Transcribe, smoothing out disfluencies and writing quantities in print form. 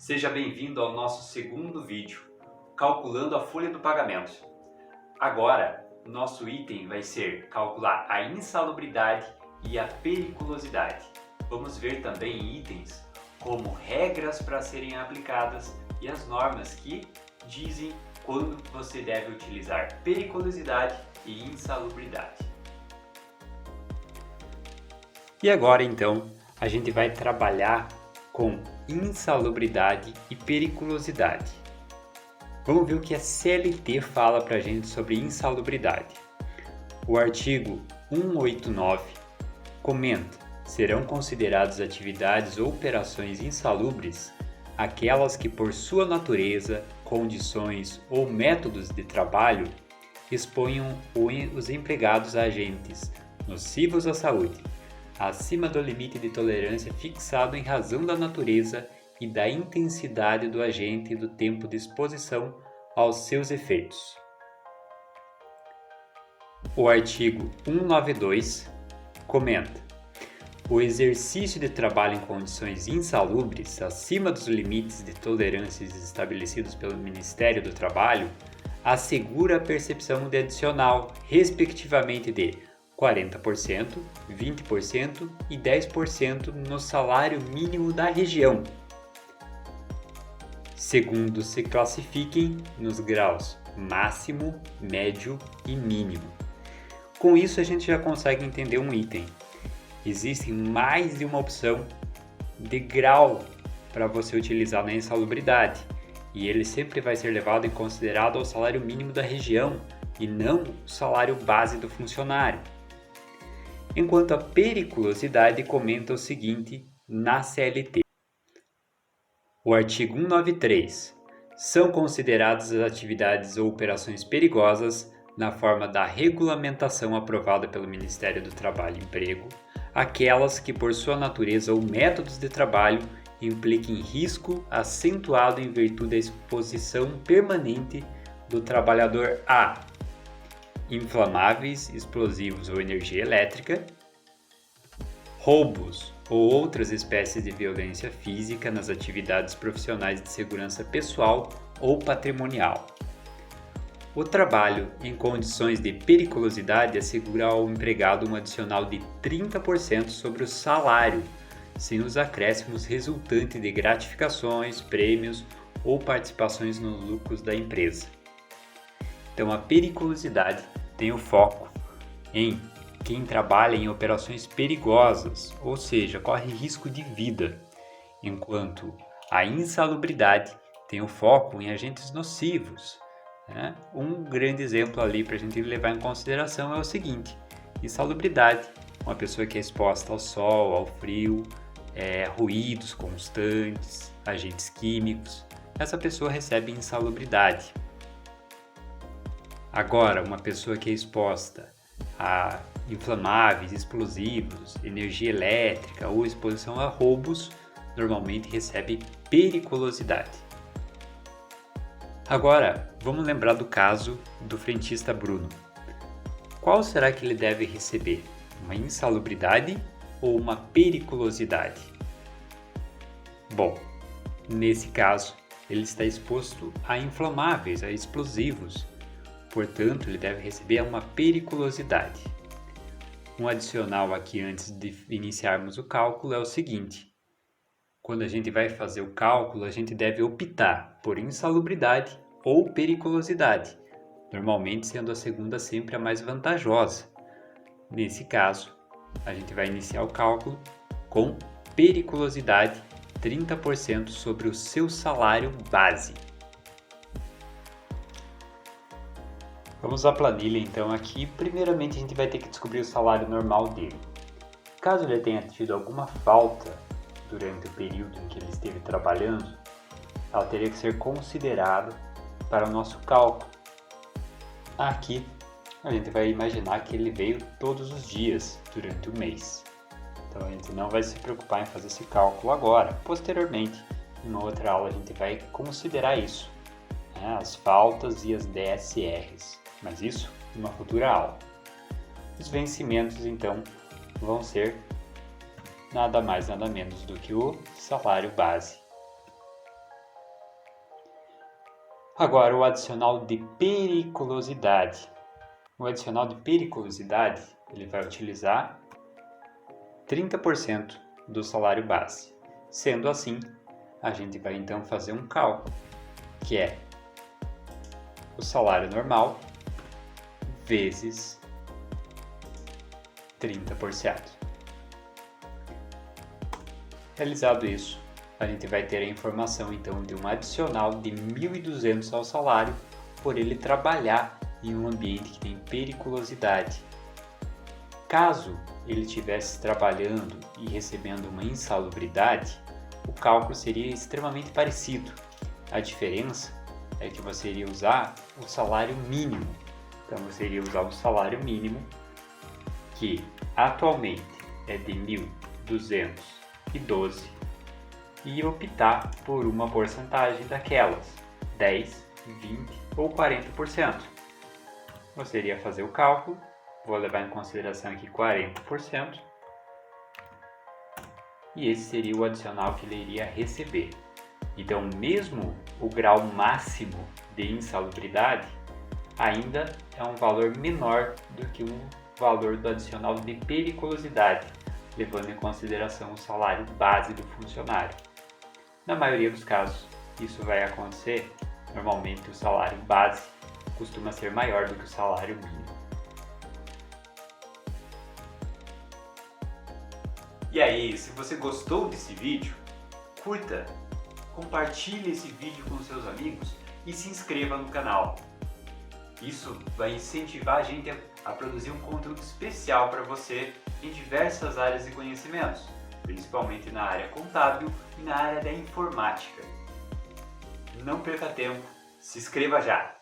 Seja bem-vindo ao nosso segundo vídeo, calculando a folha do pagamento. Agora, nosso item vai ser calcular a insalubridade e a periculosidade. Vamos ver também itens como regras para serem aplicadas e as normas que dizem quando você deve utilizar periculosidade e insalubridade. E agora então, a gente vai trabalhar com insalubridade e periculosidade. Vamos ver o que a CLT fala para a gente sobre insalubridade. O artigo 189 comenta: serão consideradas atividades ou operações insalubres aquelas que por sua natureza, condições ou métodos de trabalho exponham os empregados a agentes nocivos à saúde, acima do limite de tolerância fixado em razão da natureza e da intensidade do agente e do tempo de exposição aos seus efeitos. O artigo 192 comenta: o exercício de trabalho em condições insalubres, acima dos limites de tolerâncias estabelecidos pelo Ministério do Trabalho, assegura a percepção de adicional, respectivamente de 40%, 20% e 10% no salário mínimo da região, segundo se classifiquem nos graus máximo, médio e mínimo. Com isso a gente já consegue entender um item. Existem mais de uma opção de grau para você utilizar na insalubridade, e ele sempre vai ser levado em considerado ao salário mínimo da região e não o salário base do funcionário. Enquanto a periculosidade comenta o seguinte na CLT. O artigo 193. São consideradas as atividades ou operações perigosas, na forma da regulamentação aprovada pelo Ministério do Trabalho e Emprego, aquelas que por sua natureza ou métodos de trabalho impliquem risco acentuado em virtude da exposição permanente do trabalhador a inflamáveis, explosivos ou energia elétrica, roubos ou outras espécies de violência física nas atividades profissionais de segurança pessoal ou patrimonial. O trabalho em condições de periculosidade assegura ao empregado um adicional de 30% sobre o salário, sem os acréscimos resultantes de gratificações, prêmios ou participações nos lucros da empresa. Então, a periculosidade tem o foco em quem trabalha em operações perigosas, ou seja, corre risco de vida, enquanto a insalubridade tem o foco em agentes nocivos. Um grande exemplo ali para a gente levar em consideração é o seguinte: insalubridade, uma pessoa que é exposta ao sol, ao frio, ruídos constantes, agentes químicos, essa pessoa recebe insalubridade. Agora, uma pessoa que é exposta a inflamáveis, explosivos, energia elétrica ou exposição a roubos, normalmente recebe periculosidade. Agora, vamos lembrar do caso do frentista Bruno. Qual será que ele deve receber? Uma insalubridade ou uma periculosidade? Bom, nesse caso, ele está exposto a inflamáveis, a explosivos. Portanto, ele deve receber uma periculosidade. Um adicional aqui antes de iniciarmos o cálculo é o seguinte: quando a gente vai fazer o cálculo, a gente deve optar por insalubridade ou periculosidade, normalmente sendo a segunda sempre a mais vantajosa. Nesse caso, a gente vai iniciar o cálculo com periculosidade 30% sobre o seu salário base. Vamos à planilha então aqui. Primeiramente a gente vai ter que descobrir o salário normal dele. Caso ele tenha tido alguma falta durante o período em que ele esteve trabalhando, ela teria que ser considerada para o nosso cálculo. Aqui a gente vai imaginar que ele veio todos os dias durante o mês. Então a gente não vai se preocupar em fazer esse cálculo agora. Posteriormente, em uma outra aula, a gente vai considerar isso, as faltas e as DSRs. Mas isso em uma futura aula. Os vencimentos, então, vão ser nada mais, nada menos do que o salário base. Agora, o adicional de periculosidade. O adicional de periculosidade, ele vai utilizar 30% do salário base. Sendo assim, a gente vai então fazer um cálculo, que é o salário normal vezes 30%. Realizado isso, a gente vai ter a informação então de um adicional de 1.200 ao salário por ele trabalhar em um ambiente que tem periculosidade. Caso ele estivesse trabalhando e recebendo uma insalubridade, o cálculo seria extremamente parecido. A diferença é que você iria usar o salário mínimo. Então você iria usar o salário mínimo, que atualmente é de 1.212, e optar por uma porcentagem daquelas, 10, 20 ou 40%. Você iria fazer o cálculo, vou levar em consideração aqui 40%, e esse seria o adicional que ele iria receber. Então, mesmo o grau máximo de insalubridade ainda é um valor menor do que o valor do adicional de periculosidade, levando em consideração o salário base do funcionário. Na maioria dos casos, isso vai acontecer. Normalmente, o salário base costuma ser maior do que o salário mínimo. E aí, se você gostou desse vídeo, curta, compartilhe esse vídeo com seus amigos e se inscreva no canal. Isso vai incentivar a gente a produzir um conteúdo especial para você em diversas áreas de conhecimentos, principalmente na área contábil e na área da informática. Não perca tempo, se inscreva já!